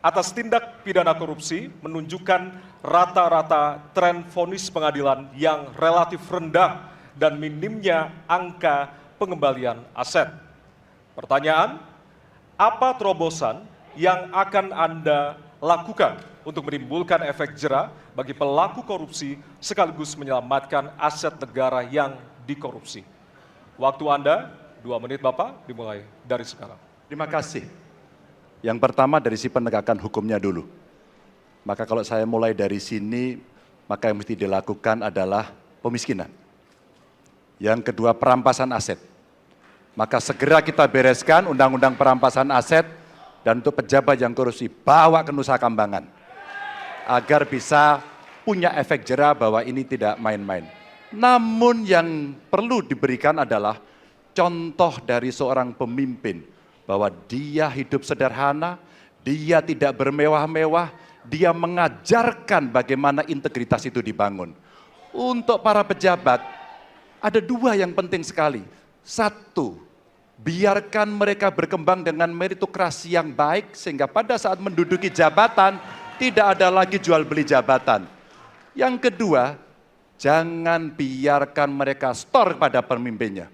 atas tindak pidana korupsi menunjukkan rata-rata tren vonis pengadilan yang relatif rendah dan minimnya angka pengembalian aset. Pertanyaan, apa terobosan yang akan Anda lakukan untuk menimbulkan efek jera bagi pelaku korupsi sekaligus menyelamatkan aset negara yang dikorupsi? Waktu Anda 2 menit Bapak, dimulai dari sekarang. Terima kasih. Yang pertama dari si penegakan hukumnya dulu. Maka kalau saya mulai dari sini, maka yang mesti dilakukan adalah pemiskinan. Yang kedua, perampasan aset. Maka segera kita bereskan undang-undang perampasan aset dan untuk pejabat yang korupsi bawa ke Nusa Kambangan agar bisa punya efek jera bahwa ini tidak main-main. Namun yang perlu diberikan adalah contoh dari seorang pemimpin bahwa dia hidup sederhana, dia tidak bermewah-mewah, dia mengajarkan bagaimana integritas itu dibangun. Untuk para pejabat ada 2 yang penting sekali. 1, biarkan mereka berkembang dengan meritokrasi yang baik sehingga pada saat menduduki jabatan tidak ada lagi jual beli jabatan. Yang kedua, jangan biarkan mereka store pada pemimpinnya.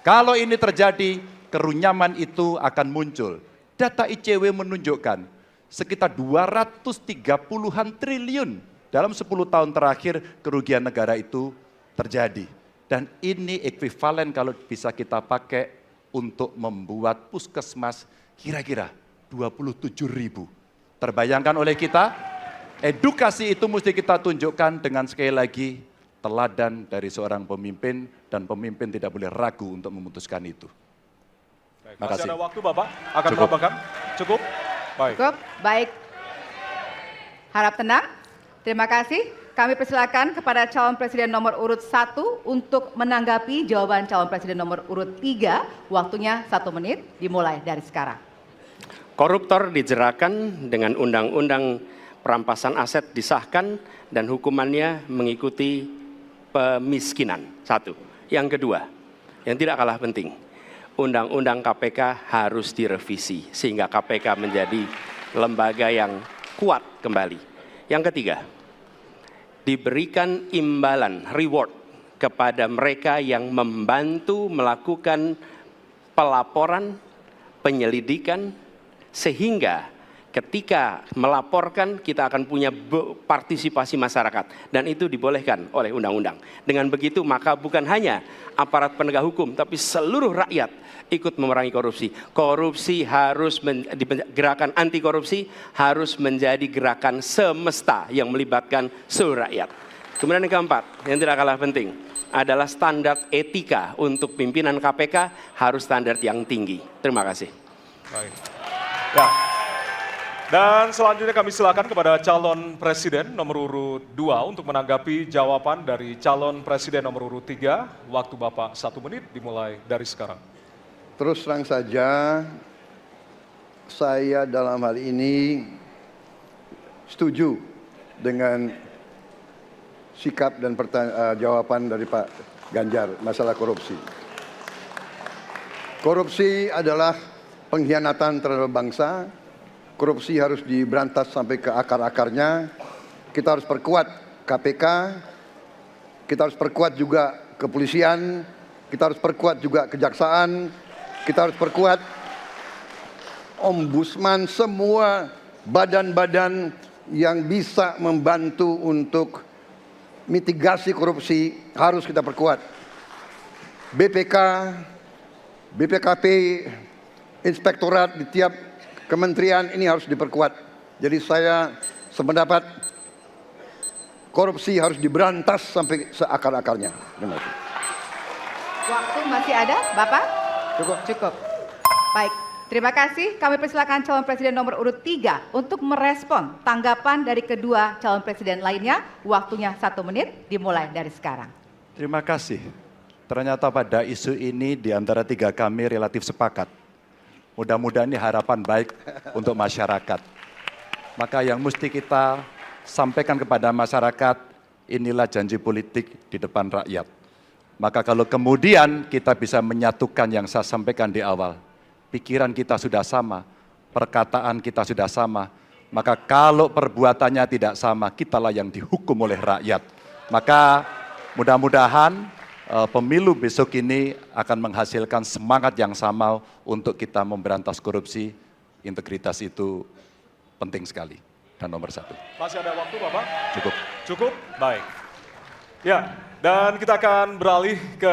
Kalau ini terjadi, kerunyaman itu akan muncul. Data ICW menunjukkan sekitar 230-an triliun dalam 10 tahun terakhir kerugian negara itu terjadi. Dan ini ekuivalen kalau bisa kita pakai untuk membuat puskesmas kira-kira 27.000. Terbayangkan oleh kita, edukasi itu mesti kita tunjukkan dengan sekali lagi teladan dari seorang pemimpin dan pemimpin tidak boleh ragu untuk memutuskan itu. Baik, masih ada waktu Bapak akan menambahkan? Cukup? Baik. Cukup, baik. Harap tenang. Terima kasih. Kami persilakan kepada calon presiden nomor urut 1 untuk menanggapi jawaban calon presiden nomor urut 3. Waktunya 1 menit, dimulai dari sekarang. Koruptor dijeratkan dengan undang-undang perampasan aset disahkan dan hukumannya mengikuti pemiskinan. 1. Yang kedua, yang tidak kalah penting, undang-undang KPK harus direvisi sehingga KPK menjadi lembaga yang kuat kembali. Yang ketiga, diberikan imbalan, reward kepada mereka yang membantu melakukan pelaporan, penyelidikan, sehingga ketika melaporkan kita akan punya partisipasi masyarakat dan itu dibolehkan oleh undang-undang. Dengan begitu maka bukan hanya aparat penegak hukum tapi seluruh rakyat ikut memerangi korupsi. Korupsi harus gerakan anti korupsi harus menjadi gerakan semesta yang melibatkan seluruh rakyat. Kemudian yang keempat, yang tidak kalah penting adalah standar etika untuk pimpinan KPK harus standar yang tinggi. Terima kasih. Baik. Ya. Dan selanjutnya kami silakan kepada calon presiden nomor urut 2 untuk menanggapi jawaban dari calon presiden nomor urut 3. Waktu Bapak 1 menit dimulai dari sekarang. Terus terang saja, saya dalam hal ini setuju dengan sikap dan jawaban dari Pak Ganjar masalah korupsi. Korupsi adalah pengkhianatan terhadap bangsa. Korupsi harus diberantas sampai ke akar-akarnya. Kita harus perkuat KPK, kita harus perkuat juga kepolisian, kita harus perkuat juga kejaksaan, kita harus perkuat ombudsman, semua badan-badan yang bisa membantu untuk mitigasi korupsi harus kita perkuat. BPK, BPKP, inspektorat di tiap kementerian ini harus diperkuat. Jadi saya sependapat korupsi harus diberantas sampai seakar-akarnya. Terima kasih. Waktu masih ada, Bapak? Cukup. Cukup. Baik, terima kasih. Kami persilakan calon presiden nomor urut 3 untuk merespon tanggapan dari kedua calon presiden lainnya. Waktunya 1 menit, dimulai dari sekarang. Terima kasih. Ternyata pada isu ini di antara 3 kami relatif sepakat. Mudah-mudahan ini harapan baik untuk masyarakat. Maka yang mesti kita sampaikan kepada masyarakat, inilah janji politik di depan rakyat. Maka kalau kemudian kita bisa menyatukan yang saya sampaikan di awal, pikiran kita sudah sama, perkataan kita sudah sama, Maka kalau perbuatannya tidak sama, kitalah yang dihukum oleh rakyat. Maka mudah-mudahan pemilu besok ini akan menghasilkan semangat yang sama untuk kita memberantas korupsi. Integritas itu penting sekali dan nomor satu. Masih ada waktu, Bapak? Cukup. Cukup? Baik. Ya, dan kita akan beralih ke